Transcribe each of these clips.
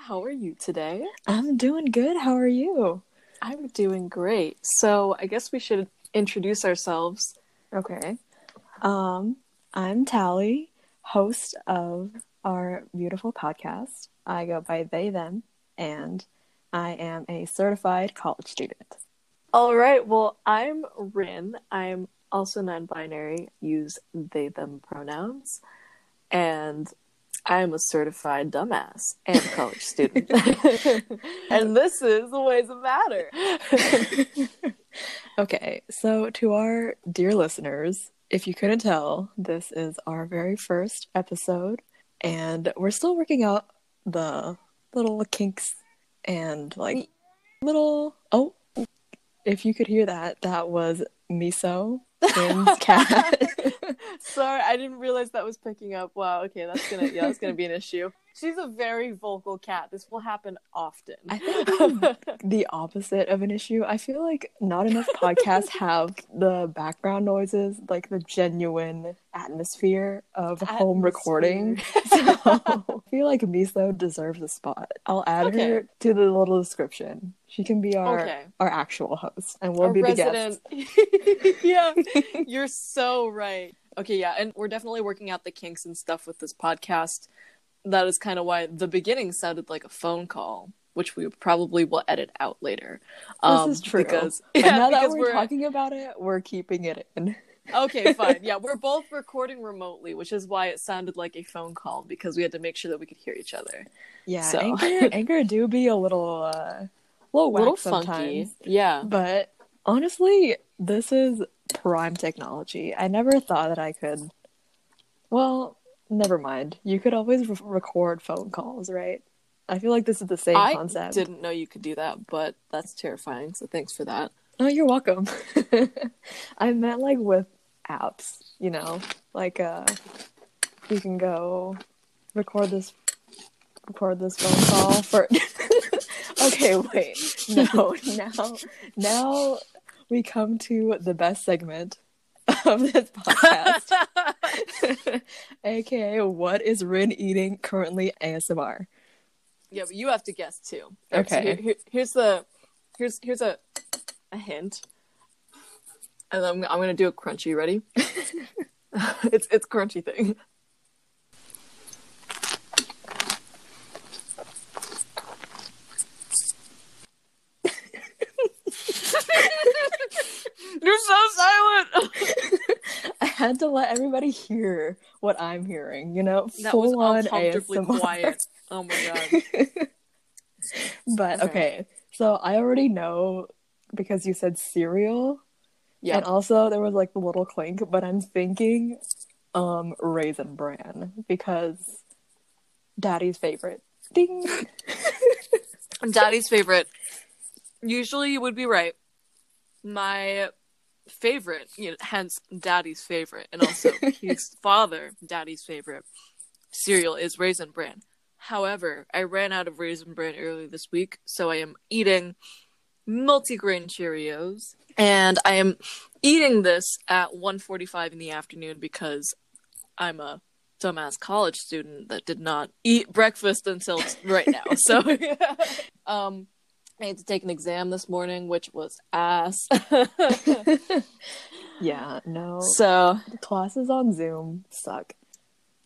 How are you today? I'm doing good. How are you? I'm doing great. So I guess we should introduce ourselves. Okay. I'm Tally, host of our beautiful podcast. I go by they, them, and I am a certified college student. All right. Well, I'm Ryn. I'm also non-binary, use they, them pronouns. And I'm a certified dumbass and college student. And this is the ways that matter. Okay, so to our dear listeners, if you couldn't tell, this is our very first episode, and we're still working out the little kinks and little. Oh, if you could hear that, that was Miso, Ryn's cat. Sorry, I didn't realize that was picking up. Wow, okay, that's gonna be an issue. She's a very vocal cat. This will happen often. I think the opposite of an issue. I feel like not enough podcasts have the background noises, like the genuine atmosphere of home recording. So I feel like Miso deserves a spot. I'll add her to the little description. She can be our actual host, and we'll be resident... the guests. Yeah, you're so right. Okay, yeah, and we're definitely working out the kinks and stuff with this podcast. That is kind of why the beginning sounded like a phone call, which we probably will edit out later. This is true. Because now that we're talking about it, we're keeping it in. Okay, fine. Yeah, we're both recording remotely, which is why it sounded like a phone call, because we had to make sure that we could hear each other. Yeah, so. Anchor do be a little funky. Sometimes. Yeah. But honestly, this is prime technology. I never thought that I could... Well... Never mind. You could always record phone calls, right? I feel like this is the same concept. I didn't know you could do that, but that's terrifying, so thanks for that. Oh, you're welcome. I meant like with apps, you know? Like, you can go record this phone call for... Okay, wait. No, now we come to the best segment of this podcast. AKA, what is Ryn eating currently ASMR? Yeah, but you have to guess too. Okay. So here's a hint. And then I'm gonna do a crunchy. Ready? It's crunchy thing. You're so silent. I had to let everybody hear what I'm hearing, you know? That was uncomfortably ASMR. quiet. Oh my god. But okay, so I already know because you said cereal. Yeah. And also there was like the little clink, but I'm thinking Raisin Bran because Daddy's favorite. Ding. Daddy's favorite. Usually you would be right. My favorite, hence Daddy's favorite, and also his father, Daddy's favorite cereal is Raisin Bran. However, I ran out of Raisin Bran earlier this week, so I am eating multigrain Cheerios, and I am eating this at 1:45 in the afternoon because I'm a dumbass college student that did not eat breakfast until right now. So, I had to take an exam this morning, which was ass. Yeah, no. So classes on Zoom suck.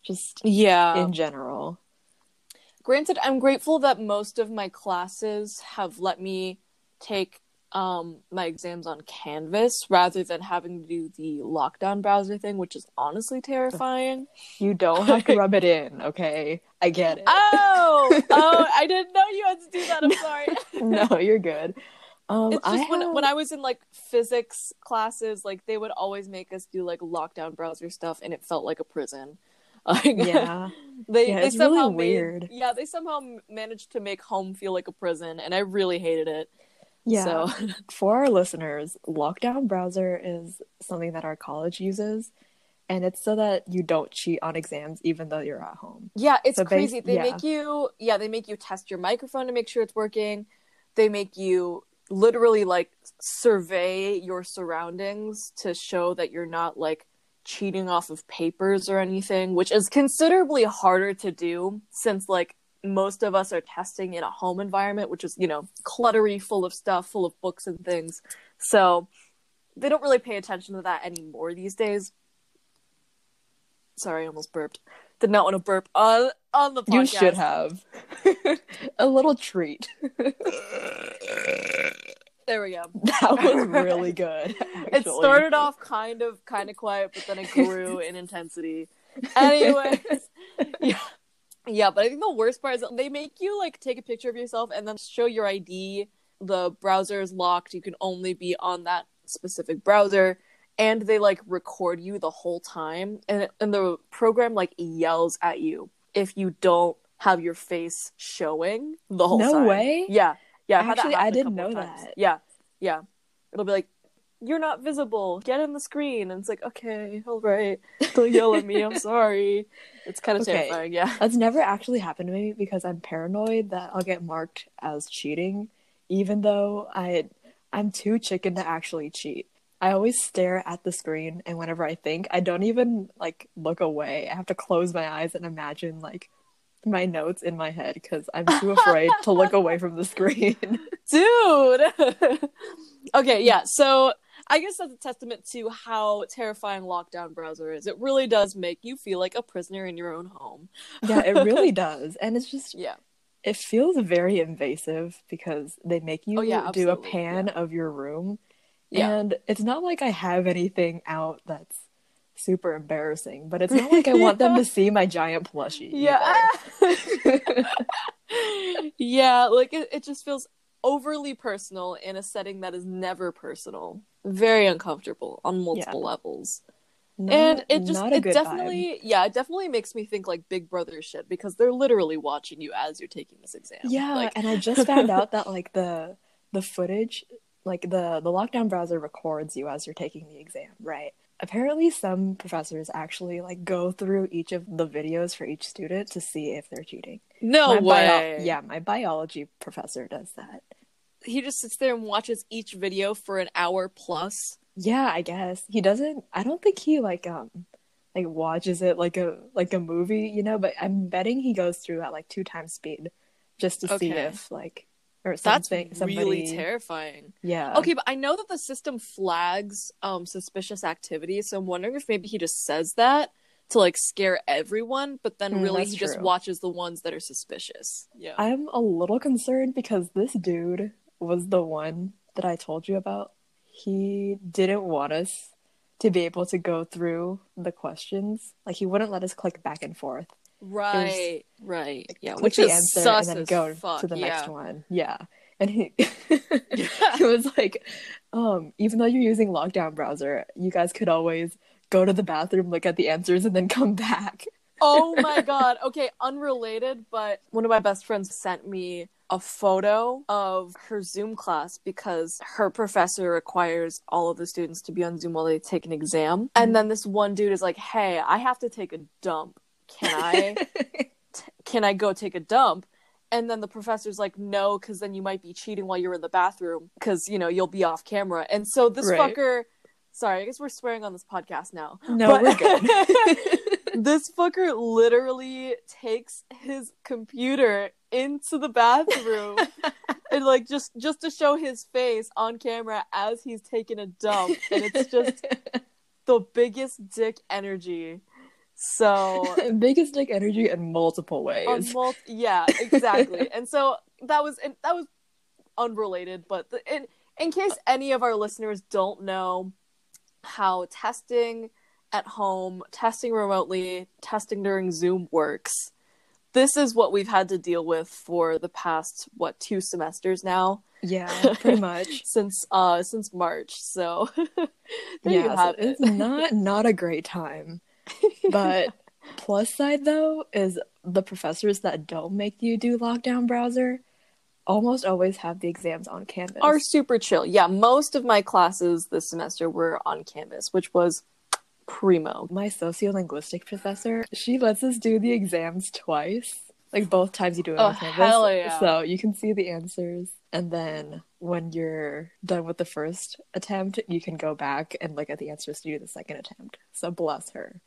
Just in general. Granted, I'm grateful that most of my classes have let me take my exams on Canvas rather than having to do the lockdown browser thing, which is honestly terrifying. You don't have to rub it in, okay? I get it. Oh, I didn't know you had to do that. I'm sorry. No, you're good. It's just when I was in like physics classes, like they would always make us do like lockdown browser stuff, and it felt like a prison. Yeah, they somehow really weird. They somehow managed to make home feel like a prison, and I really hated it. Yeah. So. For our listeners, lockdown browser is something that our college uses, and it's so that you don't cheat on exams even though you're at home. Yeah, it's crazy. They make you test your microphone to make sure it's working. They make you literally like survey your surroundings to show that you're not like cheating off of papers or anything, which is considerably harder to do since like most of us are testing in a home environment, which is, cluttery, full of stuff, full of books and things. So they don't really pay attention to that anymore these days. Sorry, I almost burped. Did not want to burp on the podcast. You should have. A little treat. There we go. That was really good. Actually. It started off kind of quiet, but then it grew in intensity. Anyways, yeah, but I think the worst part is that they make you like take a picture of yourself and then show your ID. The browser is locked. You can only be on that specific browser, and they like record you the whole time, and the program like yells at you if you don't have your face showing the whole time. No way. Yeah. Actually, I didn't know that. Yeah. It'll be like, you're not visible. Get in the screen. And it's like, okay, all right. Don't yell at me. I'm sorry. It's kind of terrifying, yeah. That's never actually happened to me because I'm paranoid that I'll get marked as cheating, even though I'm too chicken to actually cheat. I always stare at the screen, and whenever I think, I don't even, like, look away. I have to close my eyes and imagine, like, my notes in my head because I'm too afraid to look away from the screen. Dude! Okay, yeah, so I guess that's a testament to how terrifying Lockdown Browser is. It really does make you feel like a prisoner in your own home. Yeah, it really does. And it's just, it feels very invasive because they make you do a pan of your room. Yeah. And it's not like I have anything out that's super embarrassing, but it's not like I want them to see my giant plushie. Yeah, like it just feels overly personal in a setting that is never personal. Very uncomfortable on multiple levels. And it definitely makes me think like Big Brother shit, because they're literally watching you as you're taking this exam. Yeah, and I just found out that like the footage, like the Lockdown Browser records you as you're taking the exam, right? Apparently some professors actually like go through each of the videos for each student to see if they're cheating. No way. My biology professor does that. He just sits there and watches each video for an hour plus. Yeah, I guess. He doesn't, I don't think he like watches it like a movie, you know, but I'm betting he goes through at like 2 times speed just to see if like, or something. That's really terrifying. Yeah. Okay, but I know that the system flags suspicious activity, so I'm wondering if maybe he just says that to like scare everyone, but then really he just watches the ones that are suspicious. Yeah. I'm a little concerned because this dude was the one that I told you about. He didn't want us to be able to go through the questions. Like, he wouldn't let us click back and forth. Right. Yeah, which is answer sus and then go to the next one. Yeah. And he he was like, even though you're using Lockdown Browser, you guys could always go to the bathroom, look at the answers, and then come back. Oh my god. Okay, unrelated, but one of my best friends sent me a photo of her Zoom class because her professor requires all of the students to be on Zoom while they take an exam. And then this one dude is like, hey, I have to take a dump. Can I go take a dump? And then the professor's like, no, because then you might be cheating while you're in the bathroom because, you know, you'll be off camera. And so this fucker, sorry, I guess we're swearing on this podcast now. No, we're good. This fucker literally takes his computer into the bathroom and like just to show his face on camera as he's taking a dump, and it's just the biggest dick energy. So biggest dick energy in multiple ways. Yeah, exactly. And so that was unrelated, but in case any of our listeners don't know how testing at home, testing remotely, testing during Zoom works, this is what we've had to deal with for the past 2 semesters now. Yeah, pretty much since March. So there you have it. It's not a great time. But plus side though is the professors that don't make you do Lockdown Browser almost always have the exams on Canvas. Are super chill. Yeah, most of my classes this semester were on Canvas, which was primo. My sociolinguistic professor, she lets us do the exams twice. Like both times you do it on Canvas. Hell yeah. So you can see the answers, and then when you're done with the first attempt, you can go back and look at the answers to do the second attempt. So bless her.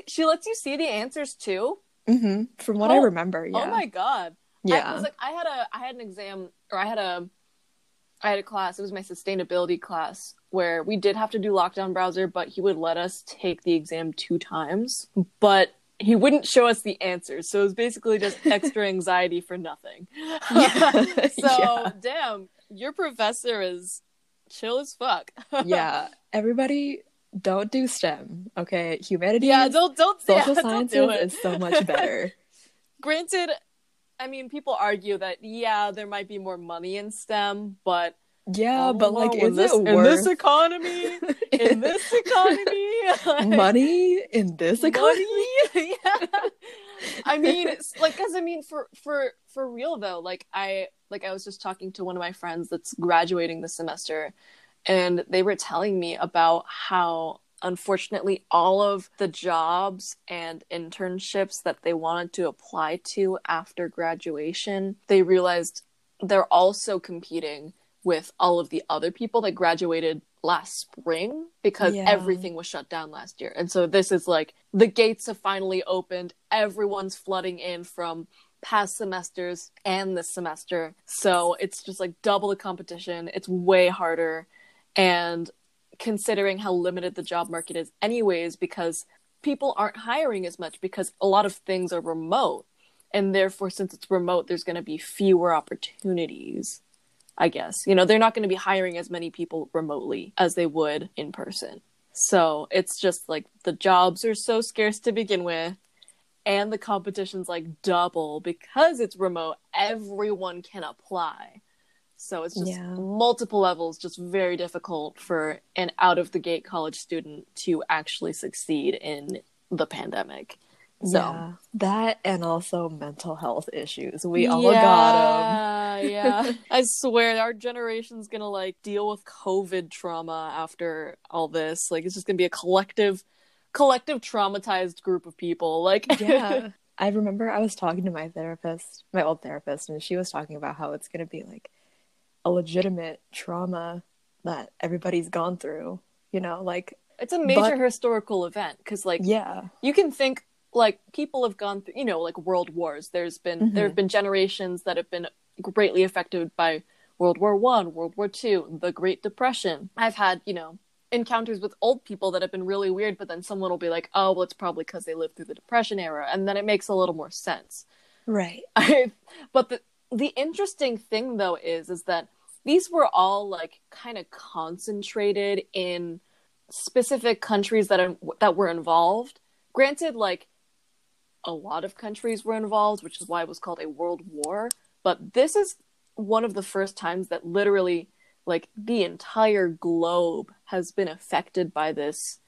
She lets you see the answers too? From what I remember, Oh yeah. my God. Yeah. Because like I had an exam, or I had a class, it was my sustainability class, where we did have to do lockdown browser, but he would let us take the exam 2 times, but he wouldn't show us the answers. So it was basically just extra anxiety for nothing. Yeah. So, Yeah. damn, your professor is chill as fuck. Yeah. Everybody don't do STEM, okay? Yeah, Humanities, yeah, social don't do sciences it. is so much better. Granted, I mean, people argue that, yeah, there might be more money in STEM, but I Yeah, but don't know, like, is it in this worth economy, in this economy, like, money in this money, economy? yeah. I mean, like, cause I mean, for real though, like I was just talking to one of my friends that's graduating this semester, and they were telling me about how unfortunately all of the jobs and internships that they wanted to apply to after graduation, they realized they're also competing with all of the other people that graduated last spring because Yeah. everything was shut down last year. And so this is like the gates have finally opened. Everyone's flooding in from past semesters and this semester. So it's just like double the competition. It's way harder. And considering how limited the job market is anyways, because people aren't hiring as much because a lot of things are remote. And therefore, since it's remote, there's going to be fewer opportunities, I guess. You know, they're not going to be hiring as many people remotely as they would in person. So it's just like the jobs are so scarce to begin with, and the competition's like double because it's remote. Everyone can apply. So it's just multiple levels, just very difficult for an out of the gate college student to actually succeed in the pandemic. So. Yeah, that and also mental health issues. We all got them. Yeah. I swear our generation's gonna like deal with COVID trauma after all this. Like it's just gonna be a collective traumatized group of people. Like Yeah. I remember I was talking to my therapist, my old therapist, and she was talking about how it's going to be like a legitimate trauma that everybody's gone through, you know, like it's a major historical event because like you can think like people have gone through, you know, like world wars. There have been generations that have been greatly affected by World War I, World War II, the Great Depression. I've had, you know, encounters with old people that have been really weird, but then someone will be like, oh, well, it's probably because they lived through the Depression era, and then it makes a little more sense. Right. But the interesting thing though is that these were all like kind of concentrated in specific countries that were involved. Granted, like a lot of countries were involved, which is why it was called a world war. But this is one of the first times that literally, like, the entire globe has been affected by this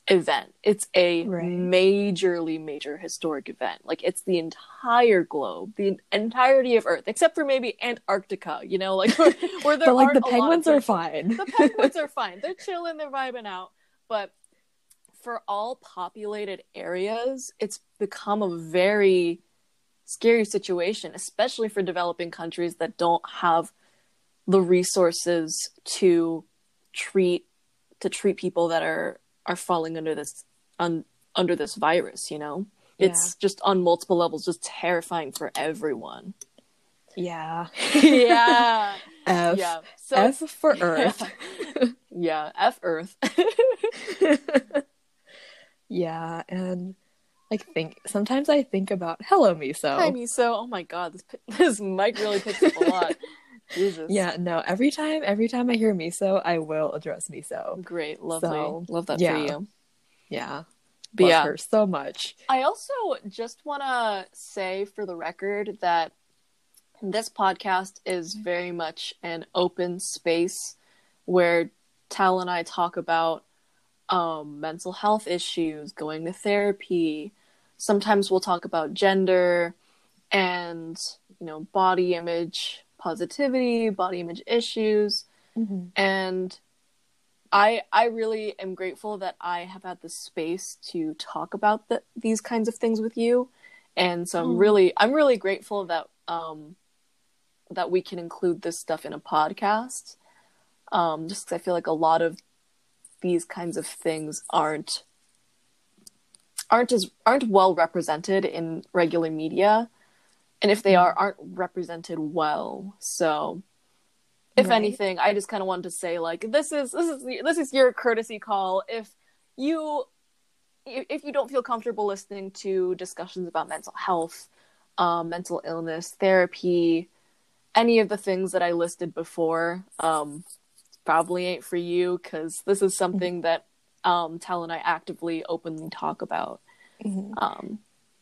event. It's a major historic event. Like, it's the entire globe, the entirety of Earth, except for maybe Antarctica, you know, like where there but like aren't the penguins are fine. The penguins are fine. They're chilling, they're vibing out. But for all populated areas, it's become a very scary situation, especially for developing countries that don't have the resources to treat people that are falling under this virus, you know? Yeah. It's just on multiple levels just terrifying for everyone. Yeah. Yeah. F. Yeah. So F for Earth. Yeah, F Earth. Yeah, and like sometimes I think about hello miso. Hi miso. Oh my god, this mic really picks up a lot. Jesus. Yeah, no, every time I hear miso, I will address miso. Great, lovely. So, love that yeah. for you. Yeah. But love her so much. I also just want to say for the record that this podcast is very much an open space where Tal and I talk about mental health issues, going to therapy. Sometimes we'll talk about gender and, you know, body image positivity, body image issues. Mm-hmm. And I really am grateful that I have had the space to talk about these kinds of things with you. And so I'm really grateful that that we can include this stuff in a podcast. Just because I feel like a lot of these kinds of things aren't aren't well represented in regular media, and if they aren't represented well. So if anything, I just kind of wanted to say, like, this is your courtesy call. If you don't feel comfortable listening to discussions about mental health, mental illness, therapy, any of the things that I listed before, probably ain't for you, because this is something that Tal and I actively, openly talk about.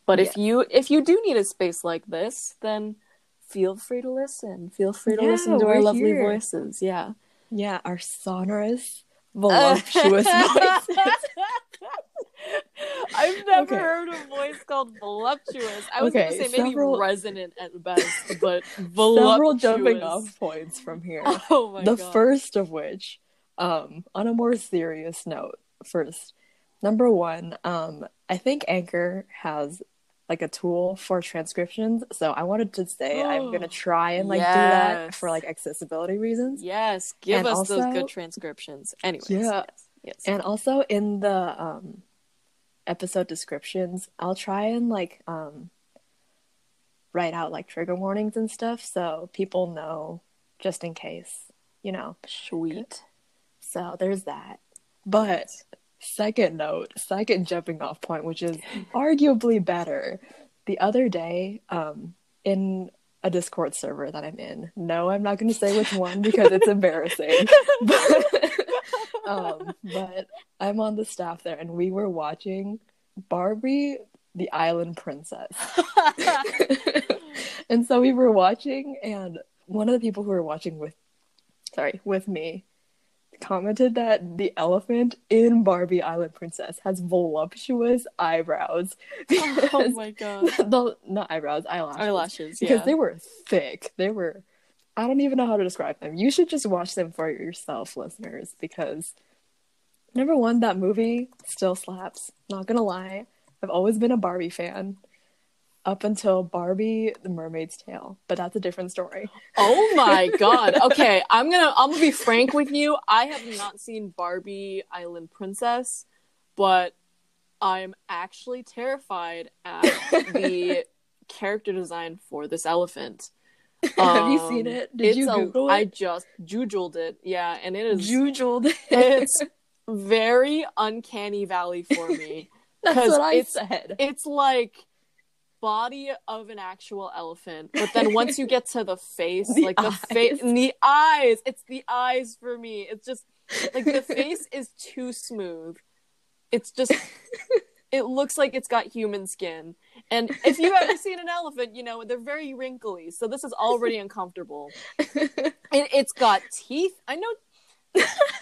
But if you do need a space like this, then feel free to listen. Feel free to listen to our lovely voices. Yeah. Yeah, our sonorous, voluptuous voices. I've never heard a voice called voluptuous. I was going to say maybe resonant at best, but voluptuous. Several jumping off points from here. Oh my God. The first of which, on a more serious note, first, number one, I think Anchor has like a tool for transcriptions, so I wanted to say I'm gonna try and like do that for like accessibility reasons. Yes, give us those good transcriptions. Anyways, yes. And also in the episode descriptions, I'll try and like write out like trigger warnings and stuff, so people know, just in case, you know. Sweet. So there's that. But second jumping off point, which is arguably better. The other day, in a Discord server that I'm in, no, I'm not going to say which one because it's embarrassing, but I'm on the staff there, and we were watching Barbie, the Island Princess. And so we were watching, and one of the people who were watching with me commented that the elephant in Barbie Island Princess has voluptuous eyebrows. Oh my God. Not eyebrows, eyelashes. Eyelashes, because they were thick. I don't even know how to describe them. You should just watch them for yourself, listeners, because number one, that movie still slaps. Not gonna lie. I've always been a Barbie fan. Up until Barbie the Mermaid's Tale, but that's a different story. Oh my God. Okay, I'm gonna be frank with you. I have not seen Barbie Island Princess, but I'm actually terrified at the character design for this elephant. Have you seen it? Did you Google it? I just jujuled it. Yeah, and it is jujuled. It's very uncanny valley for me. That's what I said. It's like body of an actual elephant, but then once you get to the face, the face and the eyes, it's the eyes for me. It's just like the face is too smooth. It's just it looks like it's got human skin. And if you've ever seen an elephant, you know they're very wrinkly, so this is already uncomfortable. And it's got teeth. I know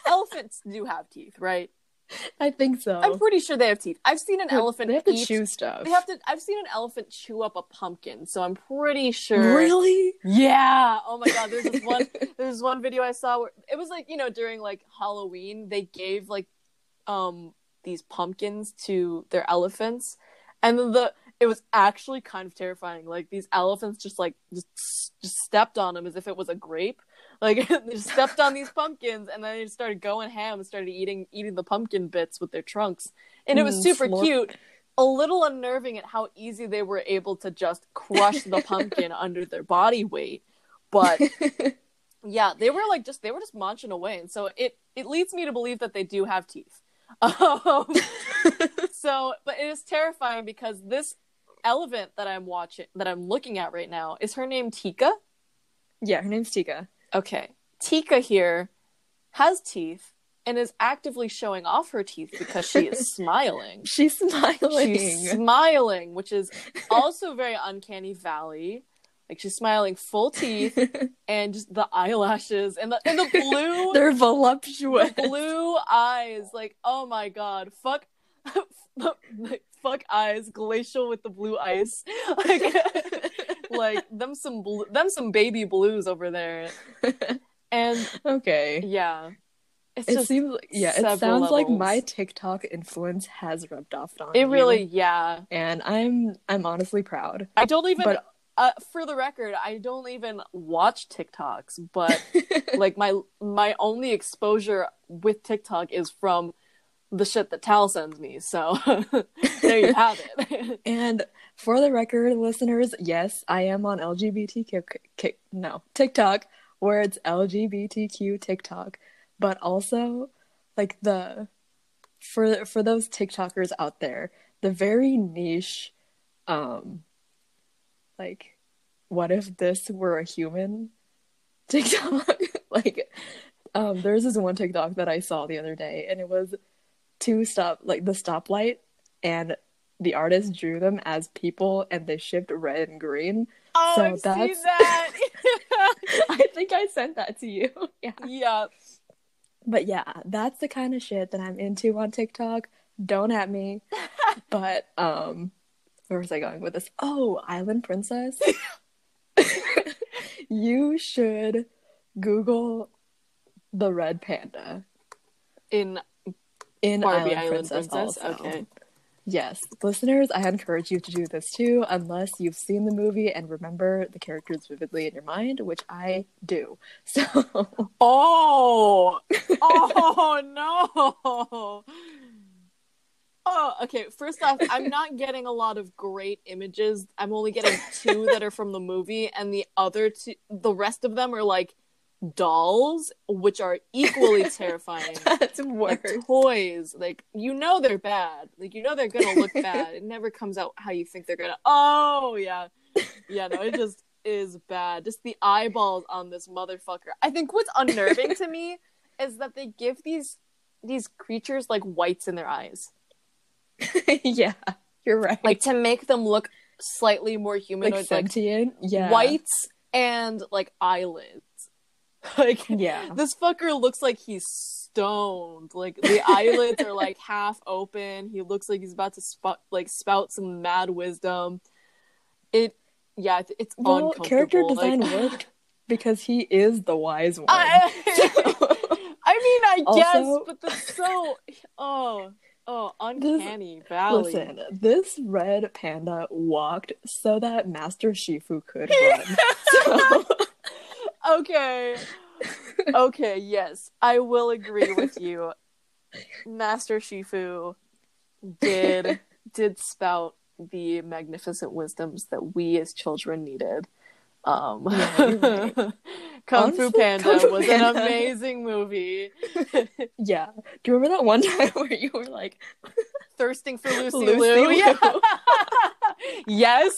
elephants do have teeth, right? I think so. I'm pretty sure they have teeth. I've seen an elephant. They have to chew stuff. I've seen an elephant chew up a pumpkin, so I'm pretty sure. Really? Yeah. Oh my God. There's one video I saw where it was like, during like Halloween, they gave like these pumpkins to their elephants, and then it was actually kind of terrifying. Like these elephants just stepped on them as if it was a grape. Like they just stepped on these pumpkins, and then they just started going ham and started eating the pumpkin bits with their trunks. And it was super cute. A little unnerving at how easy they were able to just crush the pumpkin under their body weight. But yeah, they were just munching away. And so it leads me to believe that they do have teeth. But it is terrifying because this elephant that I'm looking at right now, is her name Tika? Yeah, her name's Tika. Okay. Tika here has teeth and is actively showing off her teeth because she is smiling. She's smiling, which is also very uncanny valley. Like she's smiling full teeth and just the eyelashes and the blue. They're voluptuous. The blue eyes. Like, oh my God. Fuck eyes. Glacial with the blue ice. Like them some baby blues over there. And okay. Yeah. It seems like, it sounds levels. Like my TikTok influence has rubbed off on it. Really, yeah. And I'm honestly proud. I don't even for the record, I don't even watch TikToks, but like my only exposure with TikTok is from the shit that Tal sends me. So there you have it. And for the record, listeners, yes, I am on TikTok, where it's LGBTQ TikTok, but also like for those TikTokers out there, the very niche, like, what if this were a human TikTok? Like, there's this one TikTok that I saw the other day, and it was the stoplight, and the artist drew them as people, and they shipped red and green. Oh, So I've seen that. I think I sent that to you. Yeah. Yeah. But yeah, that's the kind of shit that I'm into on TikTok. Don't at me. But where was I going with this? Oh, Island Princess. You should Google the red panda In Barbie Barbie Island Island Princess. Princess. Also. Okay. Yes, listeners, I encourage you to do this too, unless you've seen the movie and remember the characters vividly in your mind, which I do. So, oh no. Oh, okay. First off, I'm not getting a lot of great images. I'm only getting 2 that are from the movie, and the rest of them are like dolls, which are equally terrifying. that's worse. Like toys, like they're bad. Like they're gonna look bad. It never comes out how you think they're gonna. Oh yeah, yeah. No, it just is bad. Just the eyeballs on this motherfucker. I think what's unnerving to me is that they give these creatures like whites in their eyes. Yeah, you're right. Like to make them look slightly more humanoid, like sentient. Yeah, whites and like eyelids. Like, yeah, this fucker looks like he's stoned. Like the eyelids are like half open. He looks like he's about to spout some mad wisdom. It's uncomfortable. Character design worked because he is the wise one. I mean, I guess, Also, but that's so uncanny valley. Listen, this red panda walked so that Master Shifu could run. So... Okay, yes, I will agree with you. Master Shifu did spout the magnificent wisdoms that we as children needed. Yeah, you're right. Kung Honestly, Fu Panda Kung Fu was Panda. an amazing movie. Yeah. Do you remember that one time where you were like thirsting for Lucy Lucy Liu? Liu? Yeah. Yes.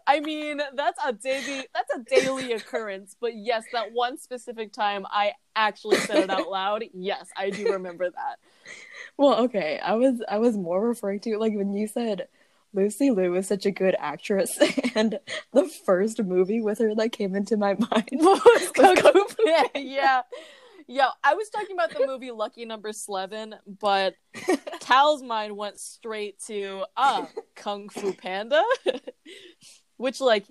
I mean, that's a daily occurrence, but yes, that one specific time I actually said it out loud. Yes, I do remember that. Well, okay. I was more referring to like when you said Lucy Liu is such a good actress, and the first movie with her that came into my mind was Kung Fu. Yeah. Yeah, I was talking about the movie Lucky Number 11, but Tal's mind went straight to Kung Fu Panda, which Kung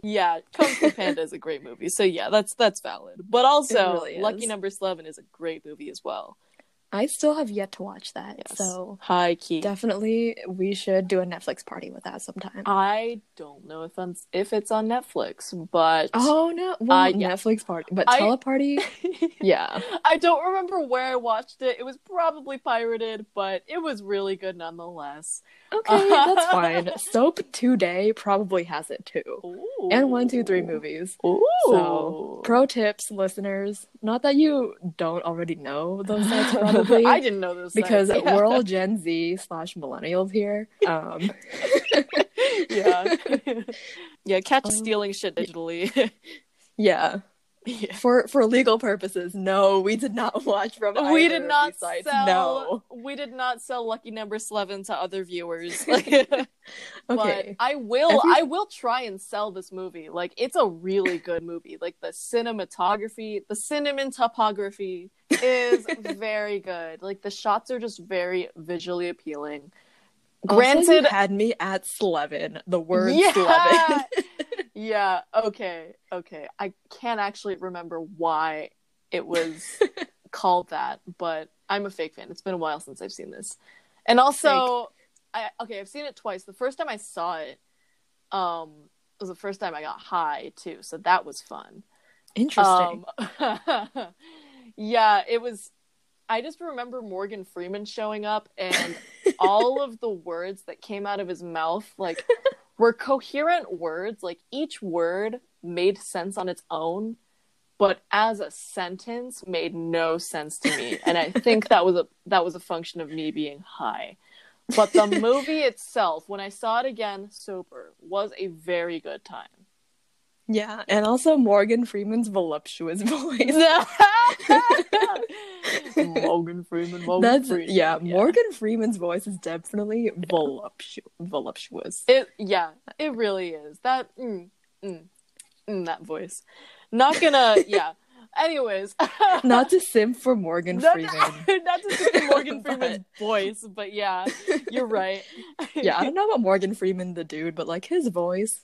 Fu Panda is a great movie. So yeah, that's valid. But also really Lucky Number 11 is a great movie as well. I still have yet to watch that, Yes. so high key. Definitely we should do a Netflix party with that sometime. I don't know if it's on Netflix, but Netflix party, but teleparty. Yeah, I don't remember where I watched it. It was probably pirated, but it was really good nonetheless. Okay, that's fine. Soap Today probably has it too. Ooh. And 123 movies. Ooh. So, pro tips, listeners. Not that you don't already know those sites, probably. I didn't know those because sites. We're all Gen Z / millennials here. Yeah, catch stealing shit digitally. Yeah. Yeah. For legal purposes, no, we did not watch from either we did not of these sites. No, we did not sell Lucky Number 11 to other viewers. Okay, but I will try and sell this movie. Like, it's a really good movie. Like, the cinematography, the cinnamon topography is very good. Like, the shots are just very visually appealing. Granted, also, you had me at Slevin. The word Slevin. Yeah, okay. I can't actually remember why it was called that, but I'm a fake fan. It's been a while since I've seen this. And also, I've seen it twice. The first time I saw it was the first time I got high, too, so that was fun. Interesting. Yeah, it was... I just remember Morgan Freeman showing up, and all of the words that came out of his mouth, like, were coherent words. Like, each word made sense on its own, but as a sentence made no sense to me. And I think that was a function of me being high. But the movie itself, when I saw it again sober, was a very good time. Yeah, and also Morgan Freeman's voluptuous voice. Morgan Freeman. Yeah, Morgan Freeman's voice is definitely voluptuous. It really is. That that voice. Not gonna, yeah. Anyways. Not to simp for Morgan Freeman. Not to simp for Morgan Freeman's voice, but yeah, you're right. Yeah, I don't know about Morgan Freeman, the dude, but like his voice,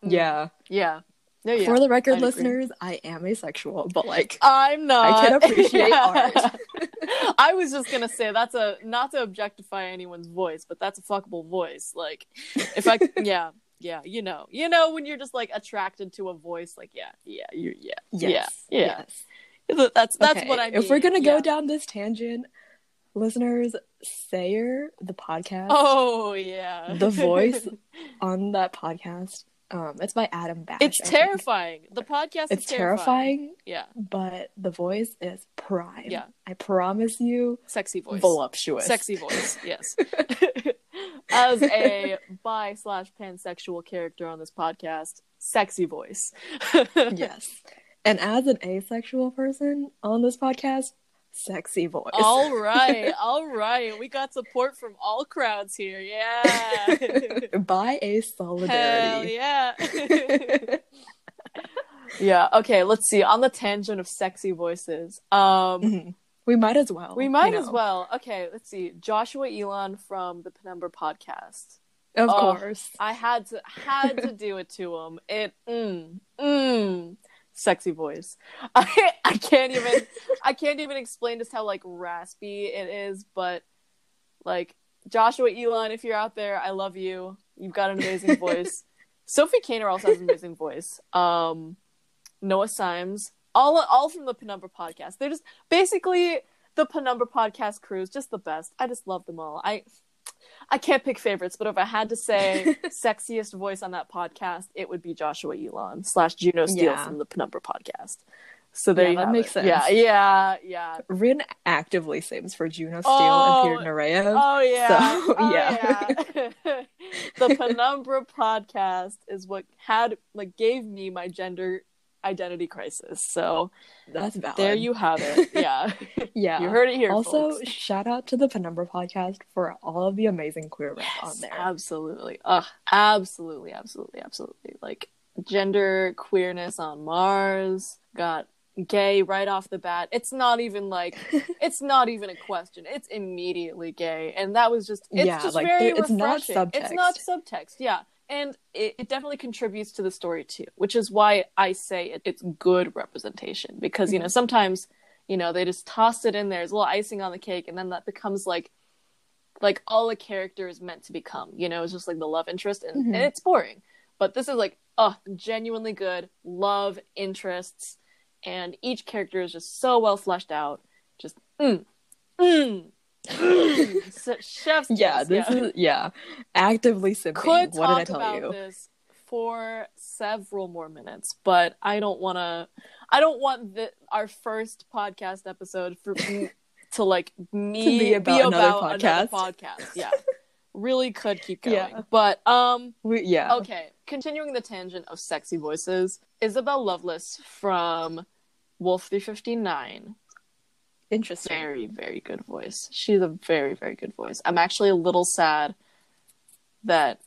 yeah. Yeah. No, yeah. For the record, listeners, I am asexual, but like I'm not. I can appreciate art. I was just gonna say that's not to objectify anyone's voice, but that's a fuckable voice. Like, if I you know when you're just like attracted to a voice, like yes. That's okay, what I mean. If we're gonna go down this tangent, listeners, Sayer, the podcast. Oh yeah, the voice on that podcast. It's by Adam Bash. It's terrifying. The podcast is terrifying. Yeah. But the voice is prime. Yeah. I promise you. Sexy voice. Voluptuous. Sexy voice, yes. As a bi/pansexual character on this podcast, sexy voice. Yes. And as an asexual person on this podcast, sexy voice. All right. We got support from all crowds here. Yeah. By a solidarity. Hell yeah. Yeah. Okay. Let's see. On the tangent of sexy voices, we might as well. As well. Okay. Let's see. Joshua Elon from the Penumbra podcast. Of course. I had to do it to him. It. Sexy voice. I can't even explain just how like raspy it is, but like Joshua Elon, if you're out there, I love you. You've got an amazing voice. Sophie Kaner also has an amazing voice. Noah Symes, all from the Penumbra podcast. They're just basically the Penumbra podcast crew is just the best. I just love them all. I can't pick favorites, but if I had to say sexiest voice on that podcast, it would be Joshua Elon / Juno Steele from the Penumbra podcast. So there you have makes sense. Yeah. Ryn actively sings for Juno Steele and Peter Nureyev. Oh yeah. So, yeah. The Penumbra podcast is what gave me my gender identity crisis. So that's valid. There you have it. Yeah. Yeah. You heard it here. Also, folks. Shout out to the Penumbra podcast for all of the amazing queer rap on there. Absolutely. Absolutely. Like gender queerness on Mars, got gay right off the bat. It's not even a question. It's immediately gay. And that was just very refreshing. It's not subtext. It's not subtext, yeah. And it definitely contributes to the story too, which is why I say it's good representation. Because, sometimes, they just toss it in there as a little icing on the cake, and then that becomes like all a character is meant to become. It's just like the love interest, and it's boring. But this is genuinely good love interests, and each character is just so well fleshed out. Just chef's is actively simping. Could what talk did I tell about you? This for several more minutes, but I don't want our first podcast episode to be about another podcast. Yeah, really could keep going. Yeah. But okay. Continuing the tangent of sexy voices, Isabel Lovelace from Wolf 359. Interesting. Very, very good voice. She's a very, very good voice. I'm actually a little sad that.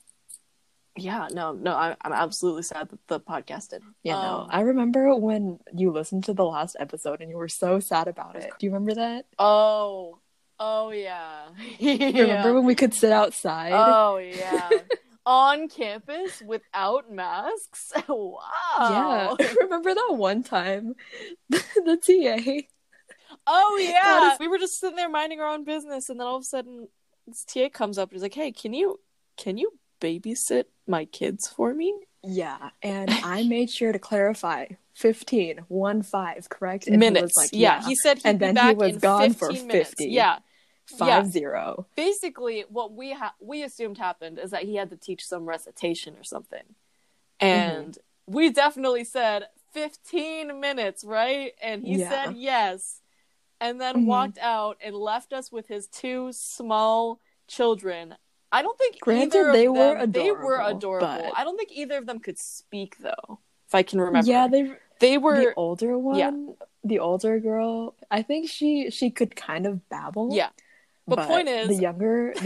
I'm absolutely sad that the podcast did. I remember when you listened to the last episode and you were so sad about it. Do you remember that? Oh yeah. Remember when we could sit outside? Oh yeah. On campus without masks? Wow. Yeah. Remember that one time? The TA. Oh yeah. We were just sitting there minding our own business, and then all of a sudden this TA comes up and he's like, "Hey, can you babysit my kids for me?" Yeah, and I made sure to clarify 15, 1-5, correct? And minutes. he was like, yeah. He said he'd and be then back he was in gone 15 for minutes. 50. Yeah. 5-0. Basically, what we assumed happened is that he had to teach some recitation or something. And we definitely said 15 minutes, right? And he said yes. And then walked out and left us with his 2 small children. I don't think either of them... They were adorable. But... I don't think either of them could speak, though, if I can remember. Yeah, they were... The older one, the older girl, I think she could kind of babble. Yeah. But point is... The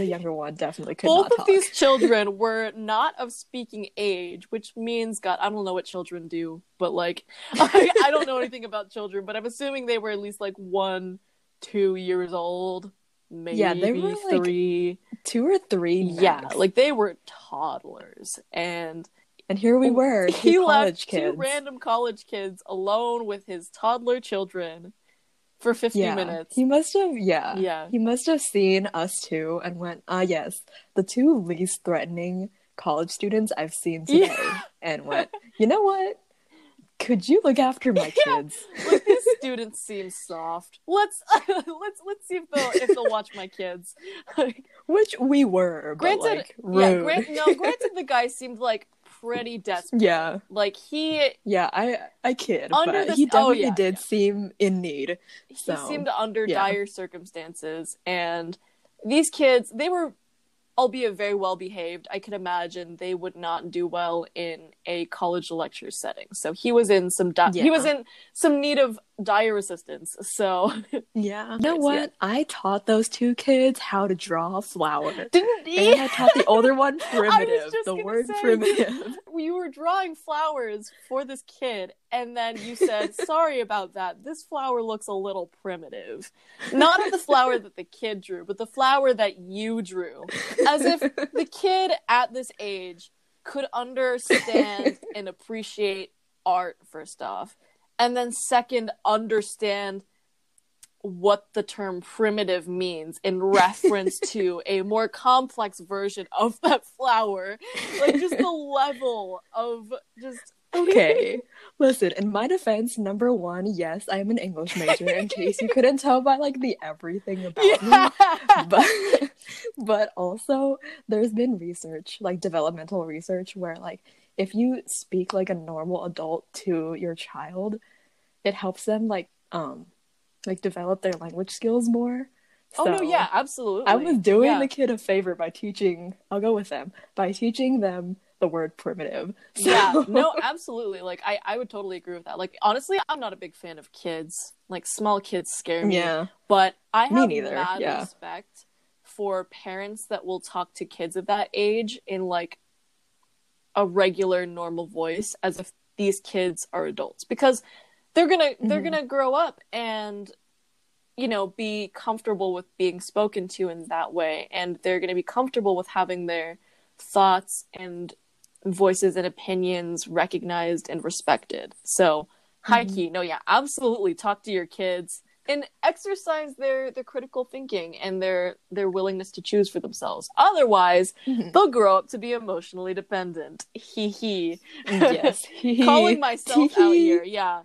younger one definitely could not talk. Both of these children were not of speaking age, which means, God, I don't know what children do, but, like, I don't know anything about children, but I'm assuming they were at least, like, 1-2 years old. Maybe they were 3. Like 2 or 3 max. Yeah, like they were toddlers, and here we were. He left 2 random college kids alone with his toddler children for 50 minutes. He must have. He must have seen us 2 and went, yes, the 2 least threatening college students I've seen today, and went, you know what? Could you look after my kids? Like, these students seem soft. Let's see if they'll watch my kids. Which we were, but granted, like, rude. Granted, the guy seemed like pretty desperate. Yeah. Like, he... Yeah, I kid, but he definitely did seem in need. He seemed under dire circumstances, and these kids, they were, albeit very well behaved. I could imagine they would not do well in a college lecture setting. So he was in some he was in some need of dire assistance. So yeah, you know what? I taught those 2 kids how to draw flowers. Didn't he? And I taught the older one primitive. The word primitive. You were drawing flowers for this kid, and then you said, "Sorry about that. This flower looks a little primitive." Not the flower that the kid drew, but the flower that you drew. As if the kid at this age could understand and appreciate art, first off, and then second, understand what the term primitive means in reference to a more complex version of that flower. Like, just the level of just... Okay, listen, in my defense, number 1, yes, I am an English major, in case you couldn't tell by, like, the everything about me. But also, there's been research, like, developmental research, where, like, if you speak like a normal adult to your child, it helps them, like, develop their language skills more. So, oh, no, yeah, absolutely. I was doing the kid a favor by teaching them the word primitive. So. Yeah, no, absolutely. Like, I would totally agree with that. Like, honestly, I'm not a big fan of kids. Like, small kids scare me. Yeah. But I have mad respect for parents that will talk to kids of that age in, like, a regular, normal voice, as if these kids are adults. Because they're gonna grow up and, you know, be comfortable with being spoken to in that way. And they're gonna be comfortable with having their thoughts and voices and opinions recognized and respected. So high key, no, yeah, absolutely talk to your kids and exercise their critical thinking and their willingness to choose for themselves. Otherwise, they'll grow up to be emotionally dependent. Hee. Yes. Calling myself out here. Yeah.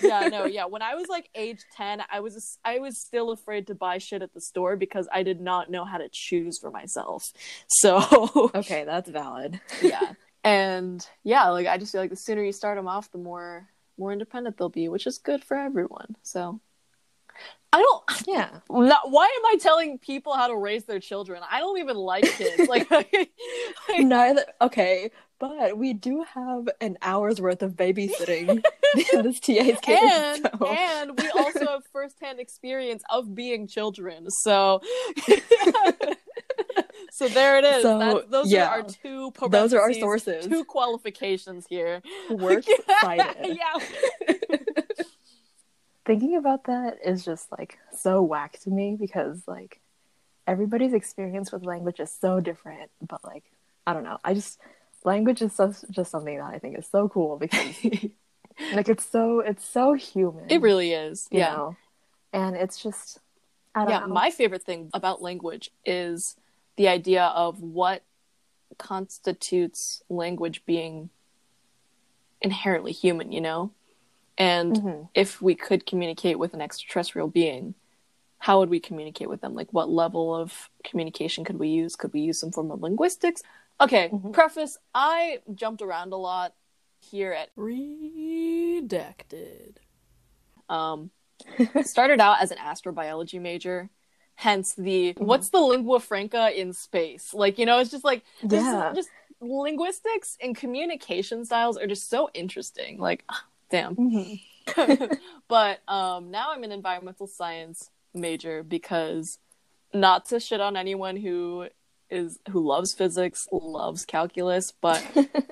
Yeah, no, yeah. When I was like age 10, I was still afraid to buy shit at the store because I did not know how to choose for myself. So okay, that's valid. Yeah. And yeah, like, I just feel like the sooner you start them off, the more independent they'll be, which is good for everyone. So I don't... Yeah. Why am I telling people how to raise their children? I don't even like kids. Like neither. Okay, but we do have an hour's worth of babysitting in this TA's case. And we also have firsthand experience of being children. So... So there it is. So, those are our 2 parentheses. Those are our sources. 2 qualifications here. Works cited. Yeah. Thinking about that is just, like, so whack to me because, like, everybody's experience with language is so different. But, like, I don't know. Language is just something that I think is so cool because, like, it's so human. It really is. You know? And it's just, I don't know. My favorite thing about language is the idea of what constitutes language being inherently human, you know? And if we could communicate with an extraterrestrial being, how would we communicate with them? Like, what level of communication could we use? Could we use some form of linguistics? Okay, preface, I jumped around a lot here at Redacted. Started out as an astrobiology major, hence the what's the lingua franca in space? Like, you know, it's just like just linguistics and communication styles are just so interesting. Like, damn. But now I'm an environmental science major because, not to shit on anyone who loves physics, loves calculus, but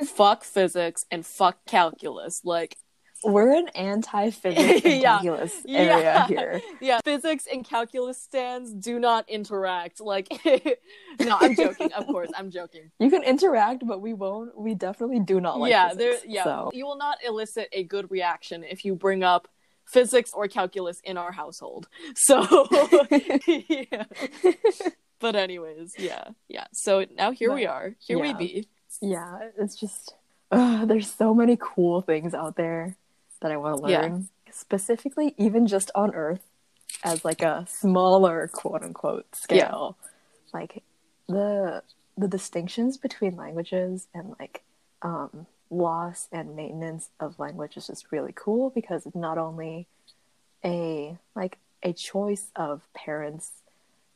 fuck physics and fuck calculus. Like, we're an anti-physics and calculus area here. Yeah, physics and calculus stands do not interact. Like, no, I'm joking. Of course, I'm joking. You can interact, but we won't. We definitely do not like physics. So. You will not elicit a good reaction if you bring up physics or calculus in our household. So, yeah. But anyways, yeah. So now here we are. Here we be. Yeah, it's just there's so many cool things out there that I want to learn. Specifically, even just on Earth, as like a smaller quote unquote scale. Like the distinctions between languages and like loss and maintenance of language is just really cool, because it's not only a choice of parents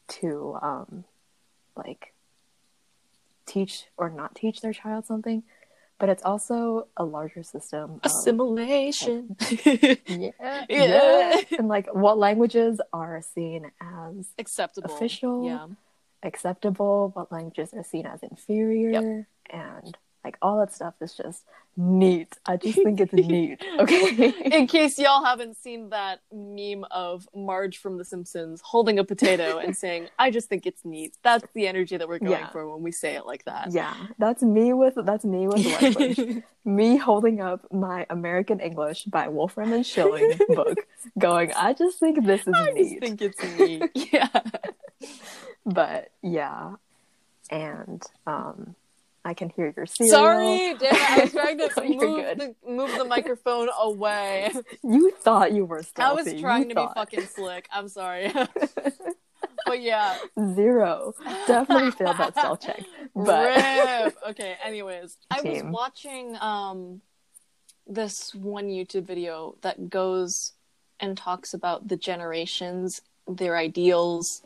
to like teach or not teach their child something, but it's also a larger system assimilation. And like what languages are seen as acceptable, official, acceptable, what languages are seen as inferior, and like all that stuff is just neat. I just think it's neat. Okay. In case y'all haven't seen that meme of Marge from The Simpsons holding a potato and saying, "I just think it's neat." That's the energy that we're going for when we say it like that. Yeah, that's me with language. Me holding up my American English by Wolfram and Schilling book, going, "I just think this is neat. I just think it's neat." Yeah. But yeah, and I can hear your cereal. Sorry, damn it. I was trying to move the microphone away. You thought you were stealthy. I was trying to be fucking slick. I'm sorry. But yeah. 0. Definitely failed that stealth check. But Rip. Okay, anyways. I was watching this one YouTube video that goes and talks about the generations, their ideals,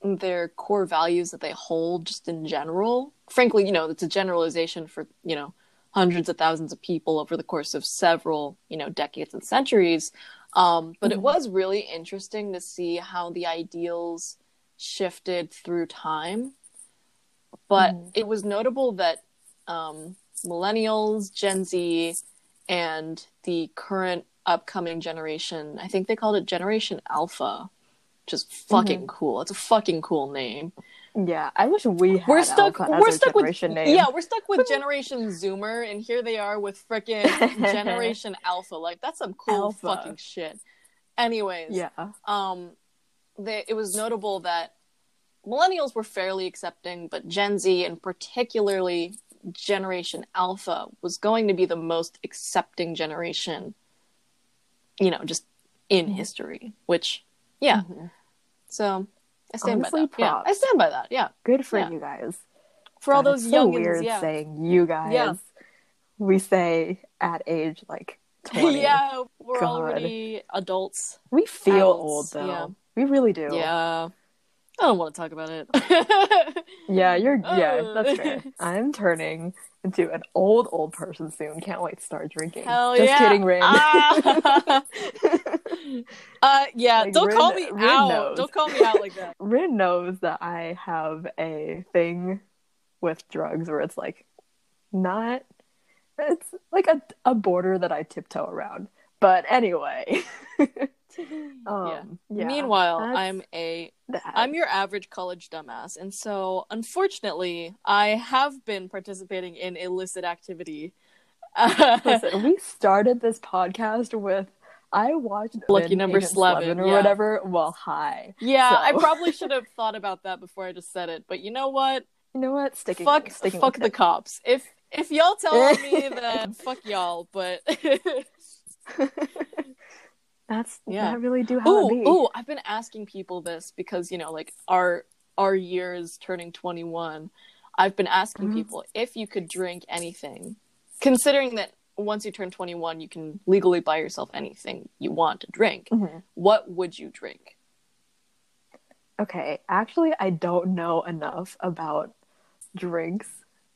their core values that they hold just in general. Frankly, you know, it's a generalization for, you know, hundreds of thousands of people over the course of several, you know, decades and centuries. But it was really interesting to see how the ideals shifted through time. But it was notable that millennials, Gen Z, and the current upcoming generation, I think they called it Generation Alpha, which is fucking cool. It's a fucking cool name. Yeah, I wish we had Alpha as our generation name. Yeah, we're stuck with Generation Zoomer, and here they are with frickin' Generation Alpha. Like, that's some cool fucking shit. Anyways, it was notable that millennials were fairly accepting, but Gen Z, and particularly Generation Alpha, was going to be the most accepting generation, you know, just in history, which, so I stand by that. Props. Yeah, I stand by that. Yeah, good for you guys. For all those youngins, weird saying you guys. Yeah. We say at age like 20. Yeah, we're already adults. We feel old though. Yeah. We really do. Yeah. I don't want to talk about it. Yeah, that's fair. I'm turning into an old person soon. Can't wait to start drinking. Hell Just kidding, Ryn. Yeah, like, don't call me out. Knows. Don't call me out like that. Ryn knows that I have a thing with drugs where it's like it's like a border that I tiptoe around. But anyway. Meanwhile, I'm your average college dumbass, and so unfortunately, I have been participating in illicit activity. Listen, we started this podcast with I watched Lucky Number 11 or whatever while high. Yeah, so. I probably should have thought about that before I just said it, but you know what? Sticking fuck with the cops. If y'all tell on me, then fuck y'all. But that really do how it be. Ooh, I've been asking people this because, you know, like our year is turning 21. I've been asking people if you could drink anything, considering that once you turn 21, you can legally buy yourself anything you want to drink. What would you drink? Okay, actually, I don't know enough about drinks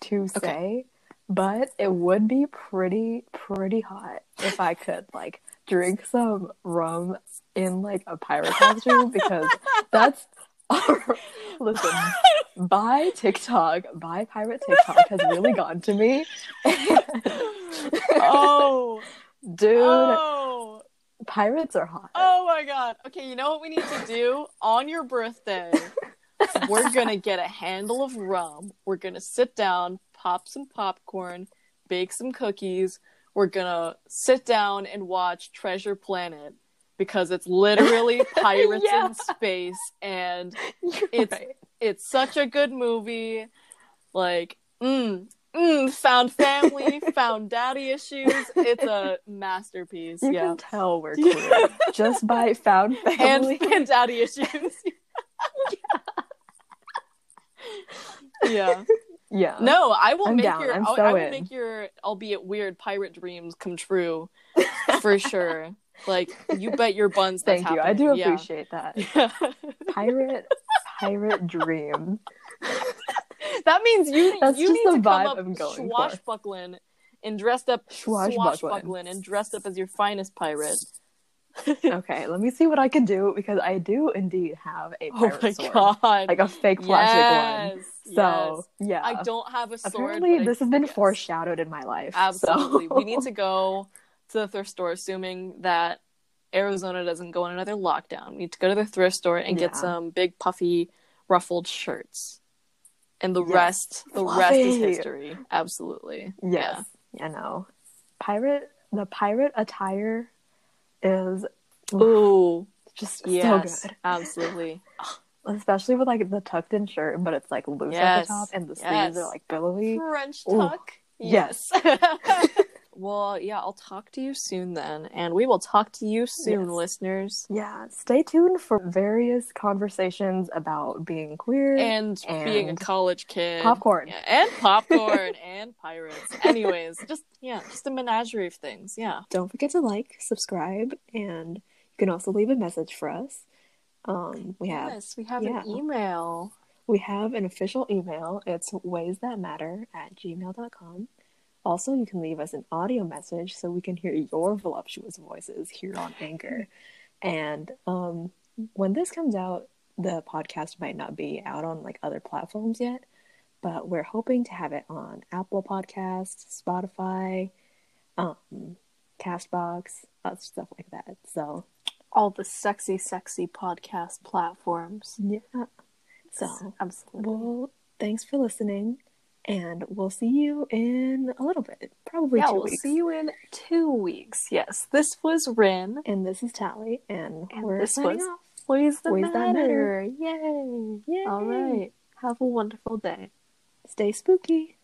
to say, but it would be pretty hot if I could, like, drink some rum in, like, a pirate costume, because that's... Listen, by pirate TikTok has really gotten to me. Oh, dude, pirates are hot. Oh my god. Okay, you know what we need to do? On your birthday, we're gonna get a handle of rum. We're gonna sit down, pop some popcorn, bake some cookies. We're gonna sit down and watch Treasure Planet, because it's literally pirates in space, and it's such a good movie. Like, found family, found daddy issues. It's a masterpiece. You can tell we're queer just by found family and daddy issues. Yeah. No, I will make your albeit weird pirate dreams come true for sure. Like, you bet your buns that's Thank you. happening. I do appreciate that. Yeah. Pirate dream. That means you need to come up swashbuckling and dressed up as your finest pirate. Okay, let me see what I can do, because I do indeed have a pirate sword. God. Like a fake plastic one. So, yeah. I don't have a sword. Apparently, this has been foreshadowed in my life. Absolutely. So. We need to go to the thrift store, assuming that Arizona doesn't go on another lockdown. We need to go to the thrift store and get some big, puffy, ruffled shirts. And the rest is history. Absolutely. Yes. Yeah. I know. The pirate attire is just so good. Absolutely. Especially with, like, the tucked in shirt, but it's, like, loose at the top, and the sleeves are, like, billowy. French tuck. Yes. Well, yeah, I'll talk to you soon then, and we will talk to you soon, listeners. Yeah, stay tuned for various conversations about being queer and being a college kid, popcorn, and pirates. Anyways, just a menagerie of things. Yeah. Don't forget to like, subscribe, and you can also leave a message for us. We have an email. We have an official email. It's waysthatmatter@gmail.com. Also, you can leave us an audio message so we can hear your voluptuous voices here on Anchor. And when this comes out, the podcast might not be out on, like, other platforms yet, but we're hoping to have it on Apple Podcasts, Spotify, Castbox, stuff like that. So all the sexy podcast platforms. Yeah. So absolutely. Well, thanks for listening. And we'll see you in a little bit. Probably 2 weeks. We'll see you in 2 weeks. Yes. This was Ryn. And this is Tally. And we're signing off. Ways that matter. Yay. All right. Have a wonderful day. Stay spooky.